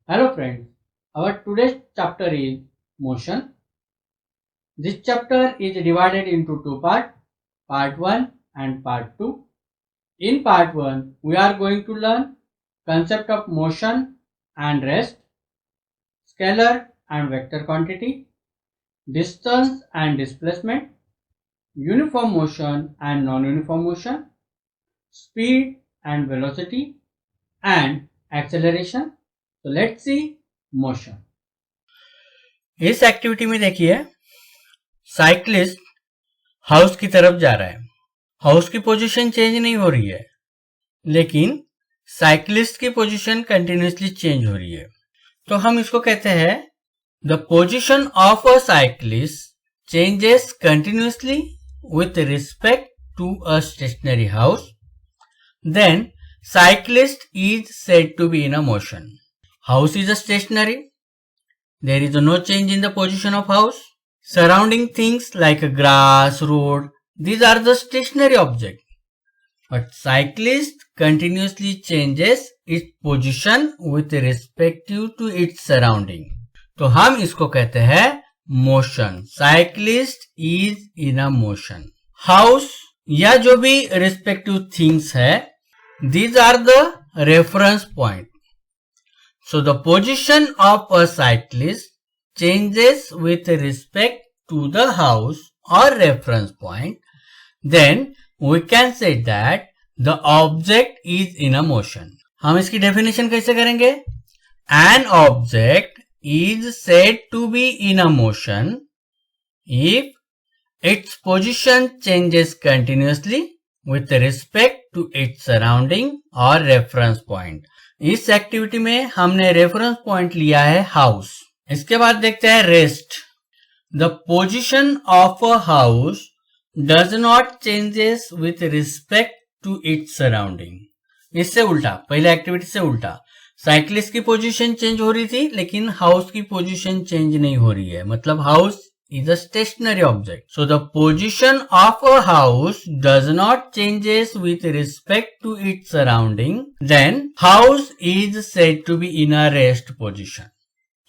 Hello friends, our today's chapter is motion. This chapter is divided into two parts, part 1 and part 2. In part 1, we are going to learn concept of motion and rest, scalar and vector quantity, distance and displacement, uniform motion and non-uniform motion, speed and velocity, and acceleration. So let's see motion. इस activity में देखिए cyclist house की तरफ जा रहा है। House की position change नहीं हो रही है, लेकिन साइक्लिस्ट की पोजीशन कंटिन्यूसली चेंज हो रही है। तो हम इसको कहते हैं the position of a cyclist changes continuously with respect to a stationary house, then cyclist is said to be in a motion. House is a stationary. There is no change in the position of house. Surrounding things like grass, road, these are the stationary objects. But cyclist continuously changes its position with respect to its surrounding. तो हम इसको कहते हैं motion. Cyclist is in a motion. House या जो भी respective things है, these are the reference point. So the position of a cyclist changes with respect to the house or reference point. Then we can say that the object is in a motion. हम इसकी definition कैसे करेंगे? An object is said to be in a motion if its position changes continuously with respect to its surrounding or reference point. इस activity में हमने reference point लिया है house. इसके बाद देखते हैं rest. The position of a house does not changes with respect to its surrounding. इससे उल्टा, पहले एक्टिविटी से उल्टा, साइक्लिस्ट की पोजीशन चेंज हो रही थी लेकिन हाउस की पोजीशन चेंज नहीं हो रही है, मतलब house is a stationary object. So the position of a house does not changes with respect to its surrounding. Then house is said to be in a rest position.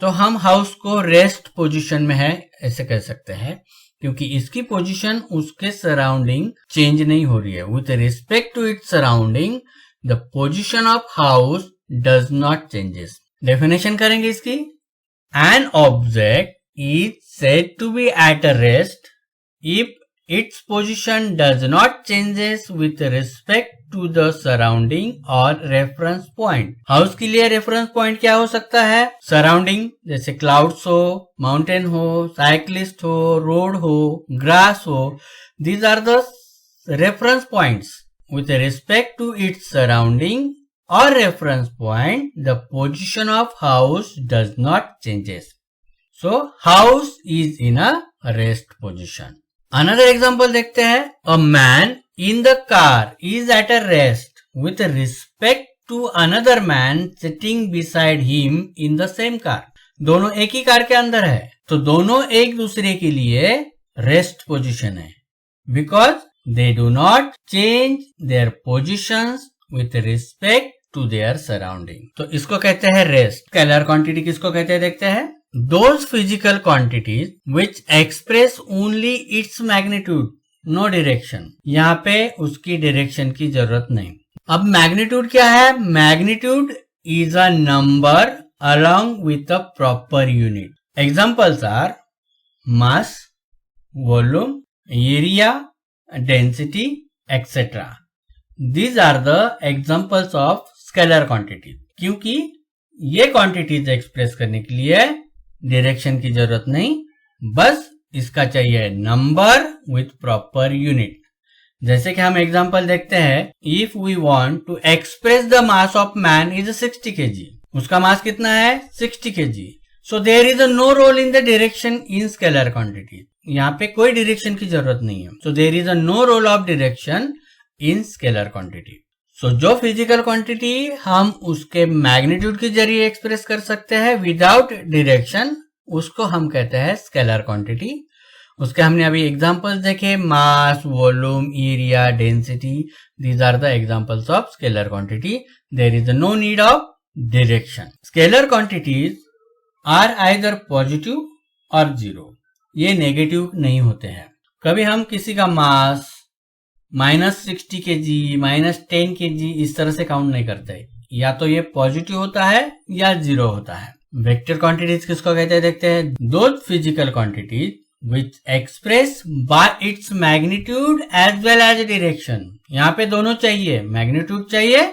तो हम house को rest position में है ऐसे कह सकते हैं क्योंकि इसकी पोजीशन उसके सराउंडिंग चेंज नहीं हो रही है। With respect to its surrounding, the position of house does not changes. Definition करेंगे इसकी। An object is said to be at a rest if its position does not changes with respect to the surrounding or reference point. House के लिए reference point क्या हो सकता है? Surrounding, जैसे clouds हो, माउंटेन हो, साइक्लिस्ट हो, रोड हो, ग्रास हो, these are the reference points. With respect to its surrounding or reference point, the position of house does not changes. So house is in a rest position. Another example देखते हैं. A man in the car is at a rest with respect to another man sitting beside him in the same car. दोनों एक ही car के अंदर है, तो दोनों एक दूसरे के लिए रेस्ट पोजीशन है, because they do not change their positions with respect to their surrounding. तो इसको कहते हैं रेस्ट. स्केलर क्वांटिटी किसको कहते हैं देखते हैं. Those physical quantities which express only its magnitude, no direction. यहाँ पे उसकी डायरेक्शन की जरूरत नहीं. अब मैग्नीट्यूड क्या है? Magnitude is a number along with a proper unit. Examples are mass, volume, area, density, etc. These are the examples of scalar quantities. क्योंकि ये क्वांटिटीज एक्सप्रेस करने के लिए डायरेक्शन की जरूरत नहीं, बस इसका चाहिए नंबर विथ प्रॉपर यूनिट. जैसे कि हम एग्जांपल देखते हैं. If we want to express the mass of man is 60 kg. उसका मास कितना है? 60 kg. So there is no role in the direction in scalar quantity. यहाँ पे कोई डायरेक्शन की जरूरत नहीं है. So there is no role of direction in scalar quantity. So जो फिजिकल क्वांटिटी हम उसके मैग्नीट्यूड के जरिए एक्सप्रेस कर सकते हैं विदाउट डायरेक्शन, उसको हम कहते हैं स्केलर क्वांटिटी. उसके हमने अभी एग्जांपल्स देखे, mass, volume, area, density. These are the examples of scalar quantity. There is no need of direction. Scalar quantities are either positive or zero. ये नेगेटिव नहीं होते हैं. कभी हम किसी का मास -60 kg, -10 kg इस तरह से काउंट नहीं करते. या तो ये पॉजिटिव होता है या जीरो होता है. वेक्टर क्वांटिटीज किसको कहते हैं देखते हैं. Those physical quantities which express by its magnitude as well as direction. यहाँ पे दोनों चाहिए, मैग्नीट्यूड चाहिए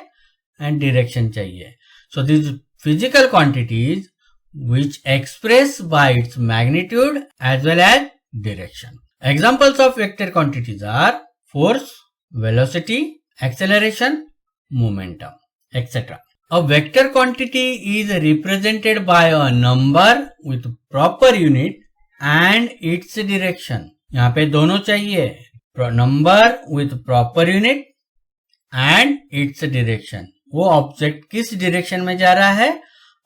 एंड डायरेक्शन चाहिए. So these physical quantities which express by its magnitude as well as direction. Examples of vector quantities are force, velocity, acceleration, momentum, etc. A vector quantity is represented by a number with proper unit and its direction. यहाँ पे दोनों चाहिए, number with proper unit and its direction. वो object किस direction में जा रहा है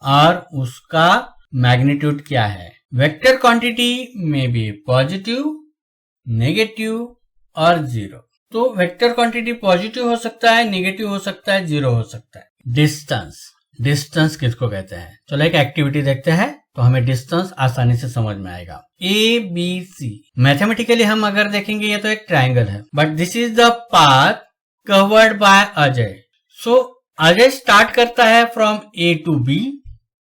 और उसका मैग्नीट्यूड क्या है. वेक्टर क्वांटिटी में भी पॉजिटिव, नेगेटिव और जीरो. तो वेक्टर क्वांटिटी पॉजिटिव हो सकता है, नेगेटिव हो सकता है, जीरो हो सकता है. डिस्टेंस किसको कहते हैं. चलो एक एक्टिविटी देखते हैं तो हमें डिस्टेंस आसानी से समझ में आएगा. ABC मैथमेटिकली हम अगर देखेंगे ये तो एक ट्रायंगल है, but this is the path covered by Ajay. So Ajay start करता है फ्रॉम A to B.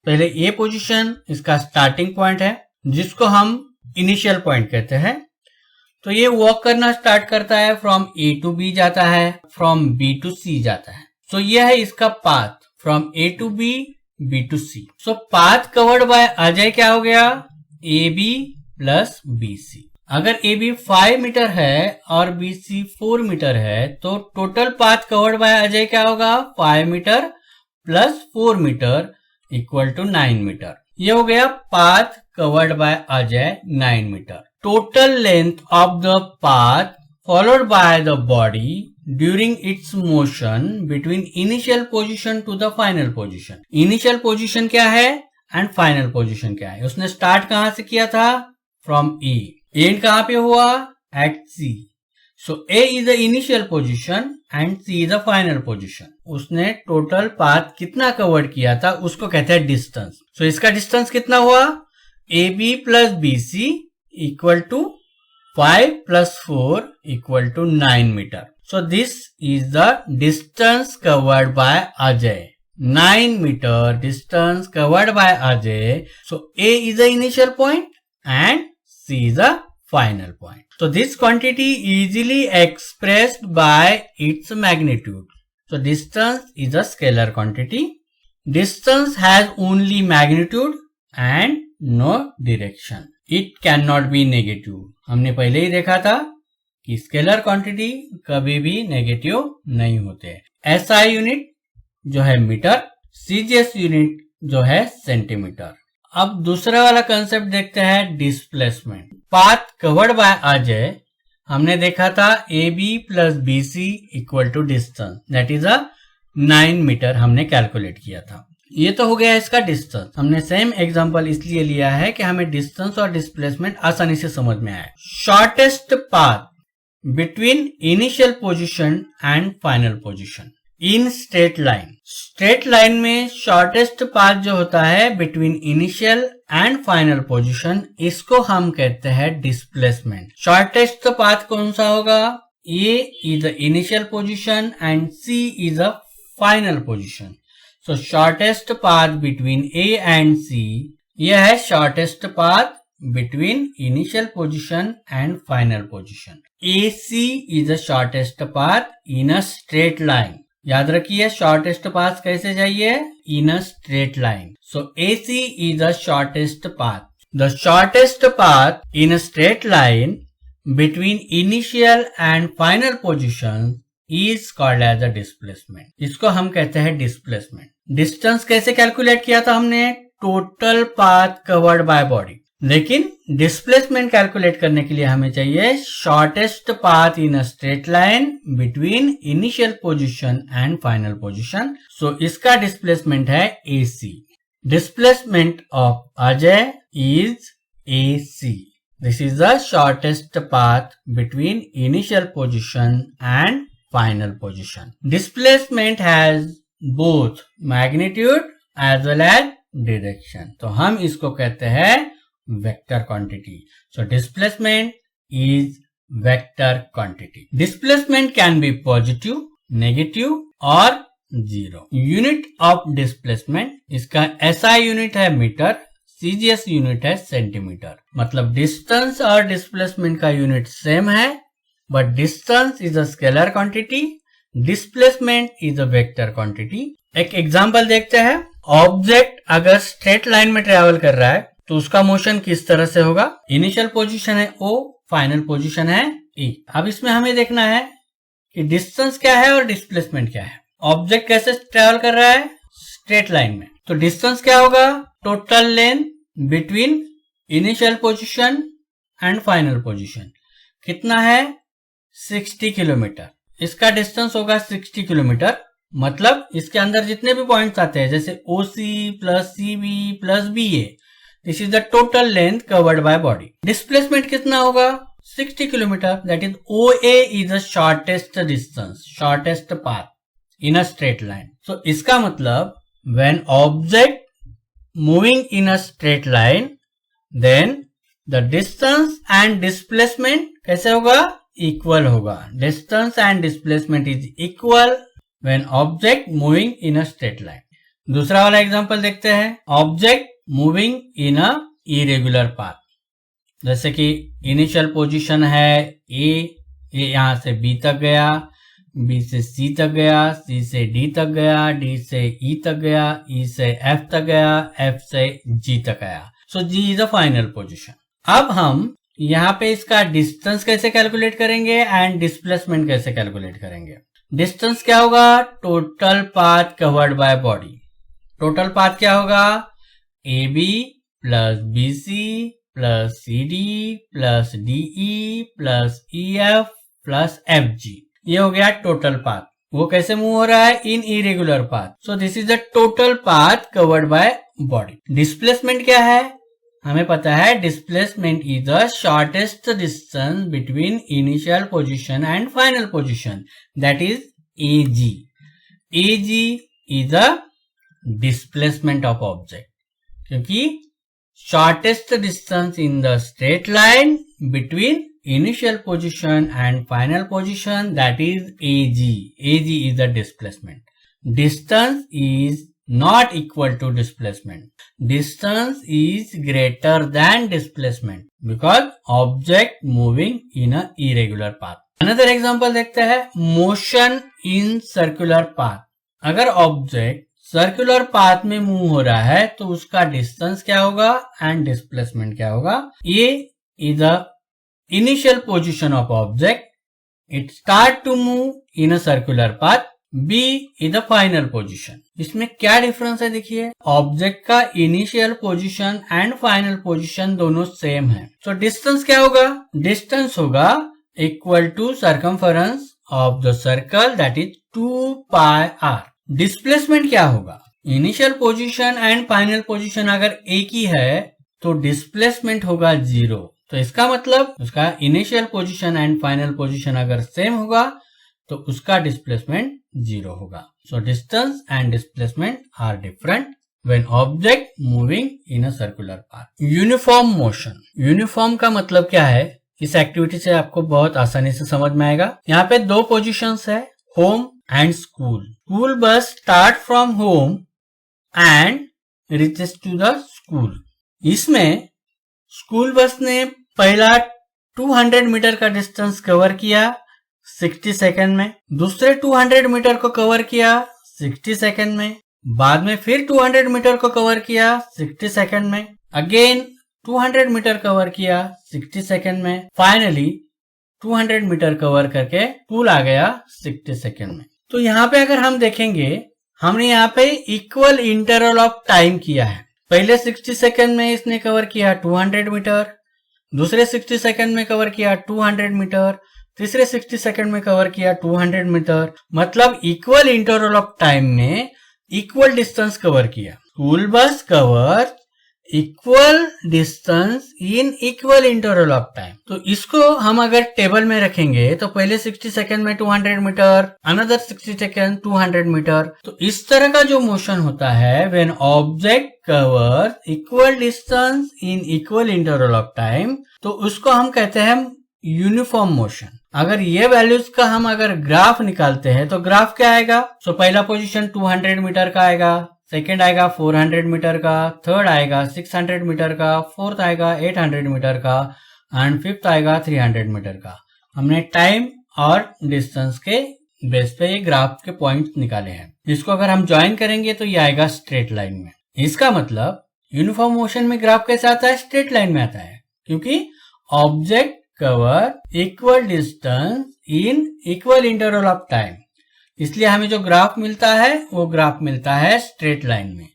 पहले A पोजीशन इसका स्टार्टिंग पॉइंट है जिसको हम इनिशियल पॉइंट कहते हैं. तो ये वॉक करना स्टार्ट करता है, फ्रॉम A to B जाता है, फ्रॉम B to C जाता है. सो यह है इसका path from A to B, B to C. So path covered by Ajay क्या हो गया, AB प्लस BC. अगर AB 5 मीटर है और BC 4 मीटर है तो total path covered by Ajay क्या होगा, 5 metre plus 4 metre equal to 9 metre. ये हो गया path covered by Ajay 9 metre. Total length of the path followed by the body during its motion between initial position to the final position. Initial position क्या है and final position क्या है. उसने start कहां से किया था, from A. End कहां पे हुआ, at C. So A is the initial position and C is the final position. उसने टोटल पाथ कितना कवर किया था उसको कहते हैं डिस्टेंस. So इसका डिस्टेंस कितना हुआ, AB plus BC equal to 5 plus 4 equal to 9 meter. So this is the distance covered by Ajay. 9 meter distance covered by Ajay. So A is the initial point and C is the final point. So this quantity easily expressed by its magnitude. So distance is a scalar quantity. Distance has only magnitude and no direction. It cannot be negative. हमने पहले ही देखा था कि scalar quantity कभी भी negative नहीं होते. SI unit जो है मीटर, CGS यूनिट जो है सेंटीमीटर. अब दूसरा वाला कंसेप्ट देखते हैं, displacement. Path covered by Ajay हमने देखा था AB plus BC equal to distance, that is 9 metre हमने कैलकुलेट किया था. ये तो हो गया इसका डिस्टेंस. हमने सेम एग्जांपल इसलिए लिया है कि हमें डिस्टेंस और डिस्प्लेसमेंट आसानी से समझ में आए. Shortest path between initial position and final position in straight line. Straight line में शॉर्टेस्ट पाथ जो होता है between initial and final position, इसको हम कहते हैं डिस्प्लेसमेंट. शॉर्टेस्ट पाथ कौन सा होगा, A is the initial position and C is the final position. So shortest path between A and C, यह है shortest path between initial position and final position. AC is the shortest path in a straight line. याद रखिए shortest path कैसे चाहिए, in a straight line. So AC is the shortest path. The shortest path in a straight line between initial and final position is called as a displacement. इसको हम कहते हैं displacement. Distance कैसे calculate किया था हमने, total path covered by body. लेकिन displacement calculate करने के लिए हमें चाहिए shortest path in a straight line between initial position and final position. So इसका डिस्प्लेसमेंट है AC. Displacement of Ajay is AC. This is the shortest path between initial position and final position. Displacement has both magnitude as well as direction. तो हम इसको कहते हैं vector quantity. So displacement is vector quantity. Displacement can be positive, negative और zero. Unit of displacement, इसका SI unit है metre, CGS unit है centimetre. मतलब डिस्टेंस और डिस्प्लेसमेंट का यूनिट सेम है, but distance is a scalar quantity, displacement is a vector quantity. एक example देखते हैं। ऑब्जेक्ट अगर स्ट्रेट लाइन में ट्रेवल कर रहा है तो उसका मोशन किस तरह से होगा। इनिशियल पोजीशन है O, फाइनल पोजीशन है E। अब इसमें हमें देखना है कि डिस्टेंस क्या है और डिस्प्लेसमेंट क्या है। ऑब्जेक्ट कैसे ट्रेवल कर रहा है, स्ट्रेट लाइन में, तो डिस्टेंस क्या होगा, total length between initial position and final position कितना है, 60 किलोमीटर। इसका डिस्टेंस होगा 60 किलोमीटर। मतलब इसके अंदर जितने भी पॉइंट्स आते हैं जैसे OC plus CB plus BA, this is the total length covered by body. Displacement कितना होगा, 60 kilometre. That is OA is the shortest distance, shortest path in a straight line. So इसका मतलब when object moving in a straight line, then the distance and displacement कैसे होगा, equal होगा। Distance and displacement is equal when object moving in a straight line. दूसरा वाला example देखते हैं। Object moving in a irregular path, जैसे कि initial position है A यहां से B तक गया, B से C तक गया, C से D तक गया, D से E तक गया, E से F तक गया, F से G तक गया। सो G is a final position. अब हम यहाँ पे इसका डिस्टेंस कैसे कैलकुलेट करेंगे एंड डिस्प्लेसमेंट कैसे कैलकुलेट करेंगे। डिस्टेंस क्या होगा, total path covered by body. Total path क्या होगा, AB plus BC plus CD plus DE plus EF plus FG, ये हो गया टोटल पाथ। वो कैसे मूव हो रहा है, in irregular path. So this is the total path covered by body. Displacement क्या है, हमें पता है displacement is the shortest distance between initial position and final position, that is AG। AG is the displacement of object, क्योंकि shortest distance in the straight line between initial position and final position, that is AG. AG is the displacement. Distance is not equal to displacement. Distance is greater than displacement because object moving in a irregular path. Another example देखते हैं, motion in circular path. अगर object circular path में move हो रहा है तो उसका distance क्या होगा एंड डिस्प्लेसमेंट क्या होगा। A is the initial position of object, it start to move in a circular path. B is the final position. इसमें क्या डिफरेंस है देखिए, ऑब्जेक्ट का initial position and final position दोनों सेम है। सो डिस्टेंस क्या होगा, डिस्टेंस होगा equal to circumference of the circle, that is 2πr। Displacement क्या होगा, initial position and final position अगर एक ही है तो डिस्प्लेसमेंट होगा 0। तो इसका मतलब उसका initial position and final position अगर सेम होगा तो उसका डिस्प्लेसमेंट 0 होगा। So distance and displacement are different when object moving in a circular path. Uniform motion, uniform का मतलब क्या है, इस एक्टिविटी से आपको बहुत आसानी से समझ में आएगा। यहाँ पे दो पोजीशंस है, home and school. School bus start from home and reaches to the school. इसमें स्कूल बस ने पहला 200 मीटर का डिस्टेंस कवर किया 60 सेकंड में, दूसरे 200 मीटर को कवर किया 60 सेकंड में, बाद में फिर 200 मीटर को कवर किया 60 सेकंड में, अगेन 200 मीटर कवर किया 60 सेकंड में, फाइनली 200 मीटर कवर करके स्कूल आ गया 60 सेकंड में। तो यहाँ पे अगर हम देखेंगे, हमने यहाँ पे इक्वल इंटरवल ऑफ टाइम किया है। पहले 60 सेकंड में इसने कवर किया 200 मीटर, दूसरे 60 सेकंड में कवर किया 200 मीटर, तीसरे 60 सेकंड में कवर किया 200 मीटर। मतलब इक्वल इंटरवल ऑफ टाइम में इक्वल डिस्टेंस कवर किया। School bus cover equal distance in equal interval of time. तो इसको हम अगर टेबल में रखेंगे तो पहले 60 सेकंड में 200 मीटर, अनदर 60 सेकंड 200 मीटर। तो इस तरह का जो मोशन होता है when object covers equal distance in equal interval of time, तो उसको हम कहते हैं यूनिफॉर्म मोशन। अगर ये वैल्यूज का हम अगर ग्राफ निकालते हैं तो ग्राफ क्या आएगा? सो पहला पोजीशन 200 मीटर का आएगा, सेकेंड आएगा 400 मीटर का, थर्ड आएगा 600 मीटर का, फोर्थ आएगा 800 मीटर का एंड फिफ्थ आएगा 300 मीटर का। हमने टाइम और डिस्टेंस के बेस पे ये ग्राफ के पॉइंट्स निकाले हैं। इसको अगर हम ज्वाइन करेंगे तो ये आएगा स्ट्रेट लाइन में। इसका मतलब यूनिफॉर्म मोशन में ग्राफ कैसे आता है? स्ट्रेट लाइन में आता है, क्योंकि object cover equal distance in equal interval of time, इसलिए हमें जो ग्राफ मिलता है वो ग्राफ मिलता है स्ट्रेट लाइन में।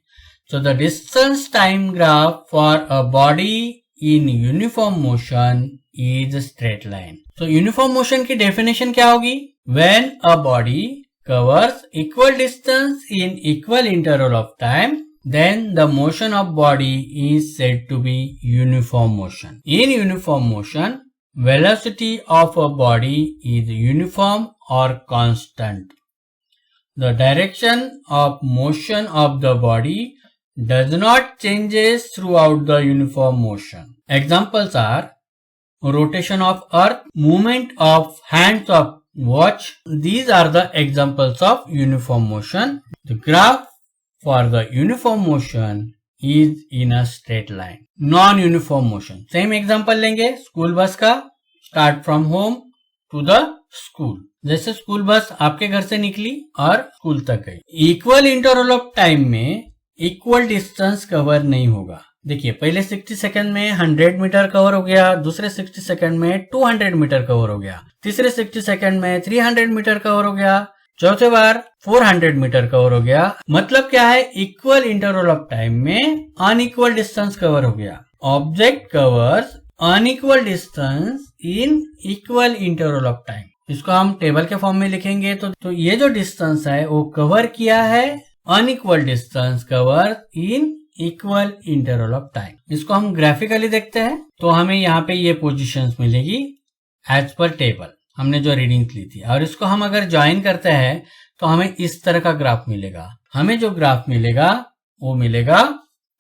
So the distance time graph for a body in uniform motion is straight line. तो यूनिफॉर्म मोशन की डेफिनेशन क्या होगी? When a body covers equal distance in equal interval of time, then the motion of body is said to be uniform motion. In uniform motion, velocity of a body is uniform or constant. The direction of motion of the body does not changes throughout the uniform motion. Examples are rotation of earth, movement of hands of watch. These are the examples of uniform motion. The graph for the uniform motion is in a straight line. Non-uniform motion. Same example लेंगे school bus का। Start from home to the school. जैसे school bus आपके घर से निकली और school तक गई। इक्वल इंटरवल ऑफ टाइम में इक्वल डिस्टेंस कवर नहीं होगा। देखिए पहले 60 सेकंड में 100 मीटर कवर हो गया, दूसरे 60 सेकंड में 200 मीटर कवर हो गया, तीसरे 60 सेकंड में 300 मीटर कवर हो गया, चौथे बार 400 मीटर कवर हो गया। मतलब क्या है? इक्वल इंटरवल ऑफ टाइम में अनइक्वल डिस्टेंस कवर हो गया। Object covers unequal distance in equal interval of time. इसको हम टेबल के फॉर्म में लिखेंगे तो ये जो डिस्टेंस है वो कवर किया है unequal distance cover in equal interval of time. इसको हम ग्राफिकली देखते हैं तो हमें यहाँ पे ये पोजीशंस मिलेगी एज पर टेबल, हमने जो रीडिंग ली थी। और इसको हम अगर ज्वाइन करते हैं तो हमें इस तरह का ग्राफ मिलेगा। हमें जो ग्राफ मिलेगा वो मिलेगा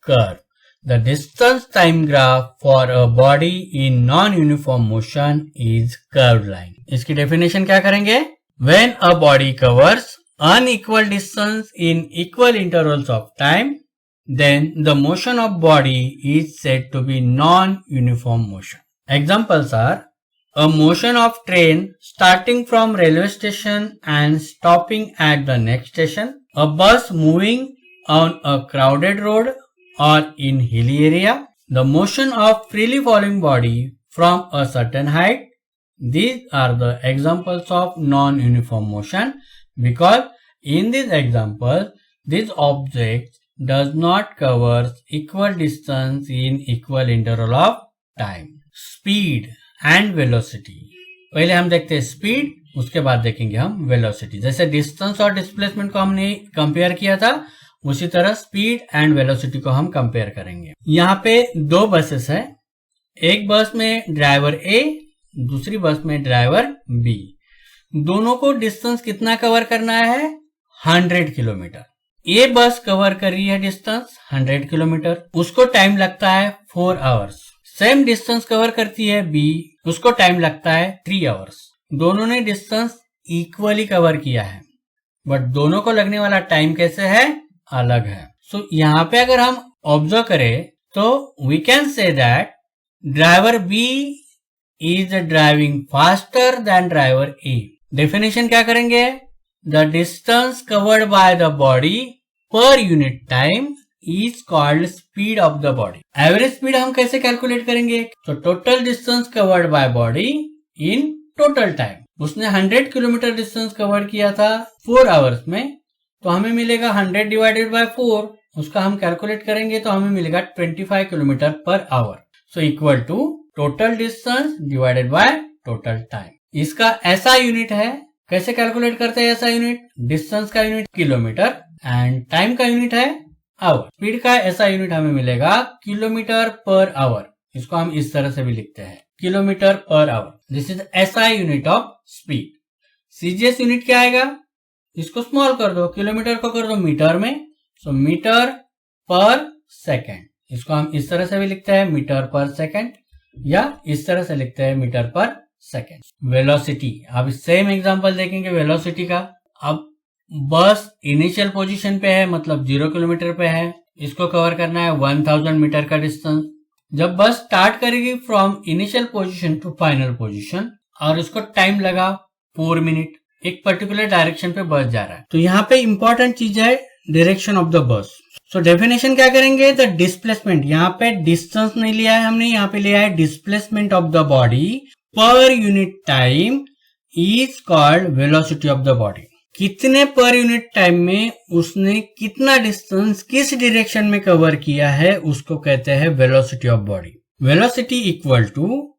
curve. The distance time graph for a body in non uniform motion is curve line. इसकी डेफिनेशन क्या करेंगे? When a body covers unequal distance in equal intervals of time, then the motion of body is said to be non uniform motion. Examples are a motion of train starting from railway station and stopping at the next station, a bus moving on a crowded road or in hilly area, the motion of freely falling body from a certain height. These are the examples of non-uniform motion because in this example, this object does not cover equal distance in equal interval of time. Speed and velocity. पहले हम देखते हैं speed, उसके बाद देखेंगे हम velocity. जैसे distance और डिस्प्लेसमेंट को हमने कंपेयर किया था, उसी तरह स्पीड एंड वेलोसिटी को हम कंपेयर करेंगे। यहाँ पे दो बसेस है, एक बस में ड्राइवर ए, दूसरी बस में ड्राइवर बी। दोनों को डिस्टेंस कितना कवर करना है? 100 किलोमीटर। ए बस कवर कर रही है डिस्टेंस 100 किलोमीटर, उसको टाइम लगता है 4 आवर्स। सेम डिस्टेंस कवर करती है बी, उसको टाइम लगता है 3 आवर्स। दोनों ने डिस्टेंस इक्वली कवर किया है, बट दोनों को लगने वाला टाइम कैसे है? अलग है। सो यहाँ पे अगर हम ऑब्जर्व करें तो we can say that driver B is driving faster than driver A. Definition क्या करेंगे? The distance covered by the body per unit time is called speed of the body. Average speed हम कैसे calculate करेंगे? तो total distance covered by body in total time. उसने 100 kilometre distance cover किया था 4 hours में, तो हमें मिलेगा 100 डिवाइडेड बाय 4। उसका हम कैलकुलेट करेंगे तो हमें मिलेगा 25 kilometre per hour. So equal to total distance divided by total time. इसका ऐसा यूनिट है, कैसे कैलकुलेट करते हैं ऐसा यूनिट? डिस्टेंस का यूनिट किलोमीटर एंड टाइम का यूनिट है आवर। स्पीड का ऐसा यूनिट हमें मिलेगा किलोमीटर पर आवर, इसको हम इस तरह से भी लिखते हैं kilometre per our. This is SI unit of speed. CGS unit क्या आएगा, इसको स्मॉल कर दो, किलोमीटर को कर दो मीटर में, सो मीटर पर सेकेंड, इसको हम इस तरह से भी लिखते हैं मीटर पर सेकेंड, या इस तरह से लिखते हैं मीटर पर सेकेंड। वेलोसिटी, अब सेम एग्जांपल देखेंगे वेलोसिटी का। अब बस इनिशियल पोजीशन पे है, मतलब 0 किलोमीटर पे है, इसको कवर करना है 1000 मीटर का डिस्टेंस। जब बस स्टार्ट करेगी from initial position to final position, और इसको टाइम लगा 4 मिनट, एक पर्टिकुलर डायरेक्शन पे बस जा रहा है, तो यहाँ पे इंपॉर्टेंट चीज है direction of the bus. So definition क्या करेंगे, द डिस्प्लेसमेंट, यहाँ पे डिस्टेंस नहीं लिया है हमने, यहाँ पे लिया है displacement of the body per unit time is called velocity of the body. कितने पर यूनिट टाइम में उसने कितना डिस्टेंस किस डायरेक्शन में कवर किया है, उसको कहते हैं velocity of body. Velocity equal to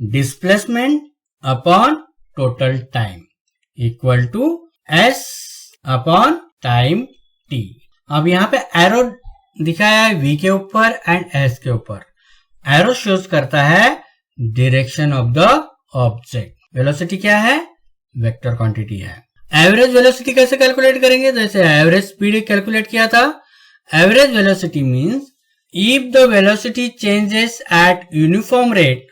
displacement upon total time equal to S upon time T. अब यहाँ पे एरो दिखाया है v के ऊपर एंड s के ऊपर। एरो शोज करता है direction of the object. Velocity क्या है, वेक्टर क्वांटिटी है। एवरेज वेलोसिटी कैसे कैलकुलेट करेंगे, जैसे एवरेज स्पीड कैलकुलेट किया था। Average velocity means if the velocity changes at uniform rate,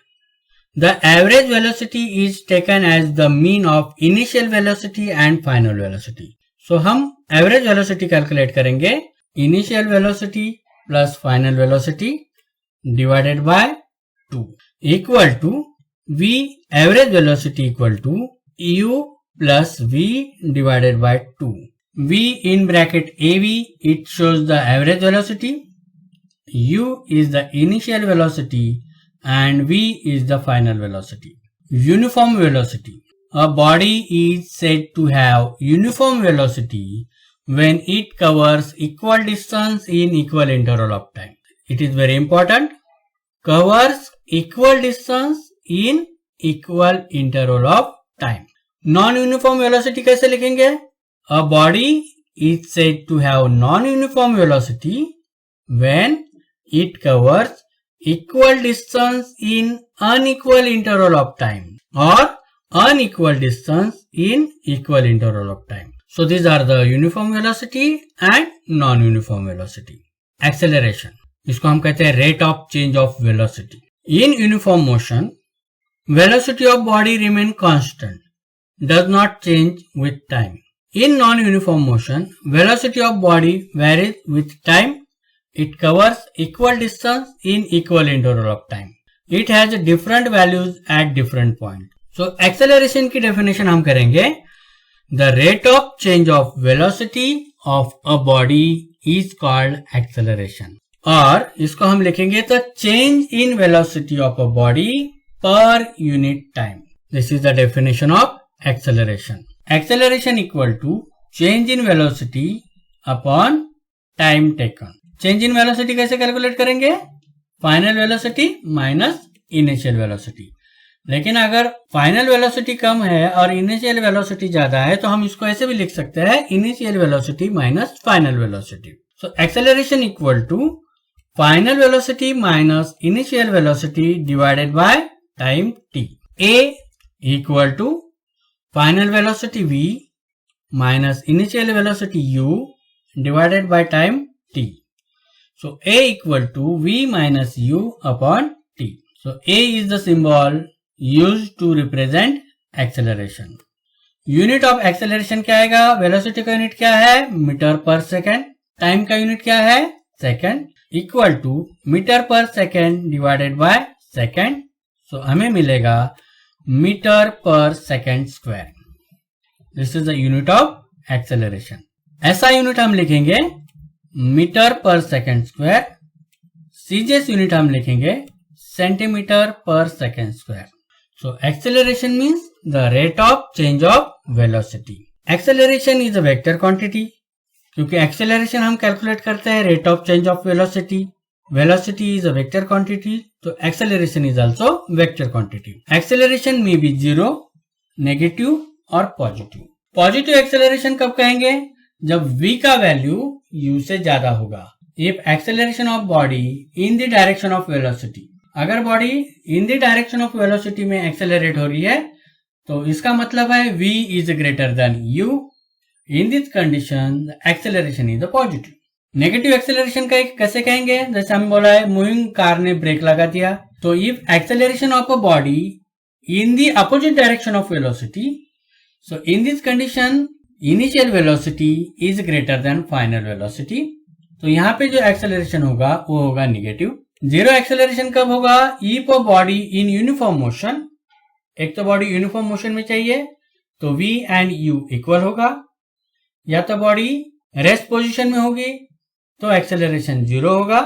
the average velocity is taken as the mean of initial velocity and final velocity. So हम average velocity calculate करेंगे initial velocity plus final velocity divided by 2 equal to v average velocity equal to u plus v divided by 2. v in bracket av, it shows the average velocity, u is the initial velocity and v is the final velocity. Uniform velocity. A body is said to have uniform velocity when it covers equal distance in equal interval of time. It is very important. Covers equal distance in equal interval of time. Non-uniform velocity कैसे लिखेंगे? A body is said to have non-uniform velocity when it covers equal distance in unequal interval of time or unequal distance in equal interval of time. So these are the uniform velocity and non-uniform velocity. Acceleration, इसको हम कहते हैं rate of change of velocity. In uniform motion, velocity of body remain constant, does not change with time. In non-uniform motion, velocity of body varies with time. It covers equal distance in equal interval of time. It has different values at different points. So acceleration की definition हम करेंगे, the rate of change of velocity of a body is called acceleration. और इसको हम लिखेंगे तो change in velocity of a body per unit time. This is the definition of acceleration. Acceleration equal to change in velocity upon time taken. Change in velocity कैसे calculate करेंगे, final velocity minus initial velocity. लेकिन अगर final velocity कम है और initial velocity ज्यादा है तो हम इसको ऐसे भी लिख सकते हैं, initial velocity minus final velocity. So acceleration equal to final velocity minus initial velocity divided by time T. A equal to final velocity v minus initial velocity u divided by time t. So A equal to V minus U upon T. So A is the symbol used to represent acceleration. Unit of acceleration क्या आएगा, velocity का unit क्या है, metre पर second, time का unit क्या है, second, equal to metre पर सेकेंड डिवाइडेड बाय सेकेंड। सो हमें मिलेगा मीटर पर second square. This is the unit of acceleration. ऐसा यूनिट हम लिखेंगे मीटर पर सेकेंड स्क्वायर। सीजीएस यूनिट हम लिखेंगे सेंटीमीटर पर second square. So acceleration means the rate of change of velocity. Acceleration is a vector quantity, क्योंकि acceleration हम calculate करते हैं rate of change of velocity. Velocity is a vector quantity, तो acceleration is also vector quantity. Acceleration में be zero, negative और positive. Positive acceleration कब कहेंगे, जब v का वैल्यू u से ज्यादा होगा। If acceleration of body in the direction of velocity, अगर body in the direction of velocity में एक्सेलरेट हो रही है तो इसका मतलब है v is greater than u. In this condition acceleration is positive. Negative acceleration का कैसे कहेंगे, जैसे हम बोला है मूविंग कार ने ब्रेक लगा दिया, तो if acceleration of a body in the opposite direction of velocity, so in this condition initial velocity is greater then final velocity. तो यहाँ पे जो एक्सेलरेशन होगा वो होगा निगेटिव. जीरो एक्सेलरेशन कब होगा, if a body in uniform motion, एक तो बॉडी यूनिफॉर्म मोशन में चाहिए तो v एंड u इक्वल होगा, या तो बॉडी रेस्ट पोजीशन में होगी तो एक्सेलरेशन जीरो होगा.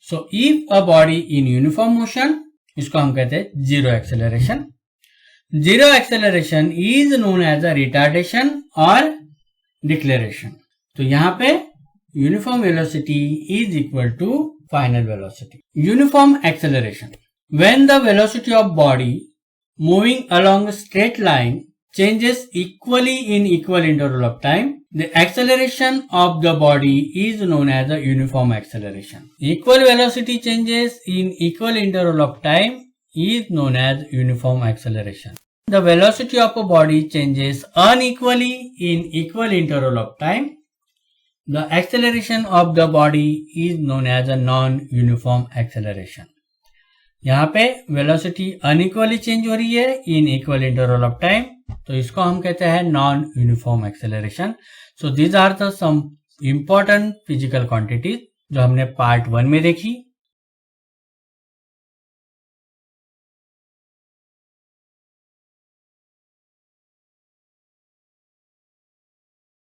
So if a body in uniform motion, इसको हम कहते हैं zero acceleration. Zero acceleration is known as a retardation और डिक्लेरेशन. तो यहां पे uniform velocity is equal to final velocity. Uniform acceleration, when the velocity of body moving along a straight line changes equally in equal interval of time, the acceleration of the body is known as a uniform acceleration. Equal velocity changes in equal interval of time is known as uniform acceleration. The velocity of a body changes unequally in equal interval of time. The acceleration of the body is known as a non-uniform acceleration. यहाँ पे velocity unequally change हो रही है in equal interval of time, तो इसको हम कहते हैं non uniform acceleration. So these are the some important physical quantities जो हमने पार्ट 1 में देखी.